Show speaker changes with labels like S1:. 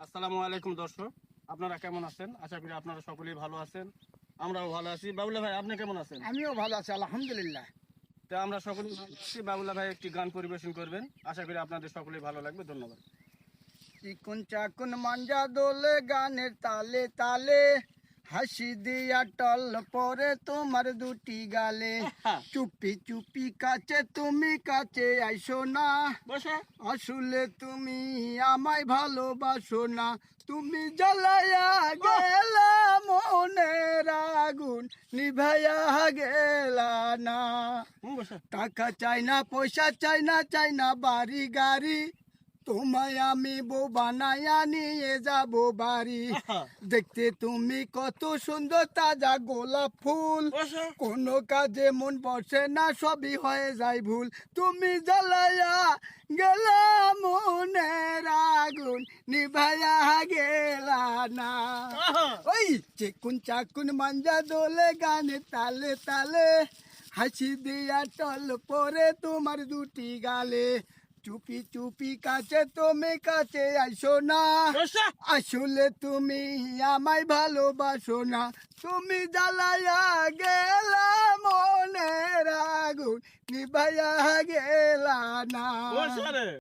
S1: আসসালামু আলাইকুম দর্শক, আপনারা কেমন আছেন? আশা করি আপনারা সকলেই ভালো আছেন। আমরাও ভালো আছি। বাবুল্লাহ ভাই, আপনি কেমন আছেন?
S2: আমিও ভালো আছি আলহামদুলিল্লাহ।
S1: তো আমরা সকলেই ভালো আছি। বাবুল্লাহ ভাই একটি গান পরিবেশন করবেন, আশা করি আপনাদের সকলেই ভালো লাগবে। ধন্যবাদ।
S2: চিকুন চাকুন মাঞ্জা দোলে গানের তালে তালে, হাসি দিয়া টল পরে তোমার দুটি গালে। চুপি চুপি কাছে তুমি কাছে আইসো না,
S1: বসো।
S2: আসলে তুমি আমায় ভালোবাসো না। তুমি জ্বালায়া গেলা মনের আগুন, নিভাইয়া গেলা না।
S1: বসো।
S2: টাকা চাই না, পয়সা চাই না বাড়ি গাড়ি, তোমায় আমি বউ বানায়া নিয়ে যাব বাড়ি। দেখতে তুমি কত সুন্দর, তাজা গোলাপ ফুল,
S1: বসো।
S2: কোনো কাজে মন বসে না, সবই হয়ে যায় ভুল। তুমি জ্বালায়া গেলা মনের আগুন, নিভাইয়া গেলা না। ওই চিকুন চাকুন মাঞ্জা দোলে গানে তালে তালে, হাসি দিয়া টল পরে তোমার দুটি গালে। চুপি চুপি কাছে তুমি কাছে আইসো না, আসলে তুমি আমায় ভালোবাসো না। তুমি জ্বালায়া গেলা মনের আগুন, নিভাইয়া গেলা না।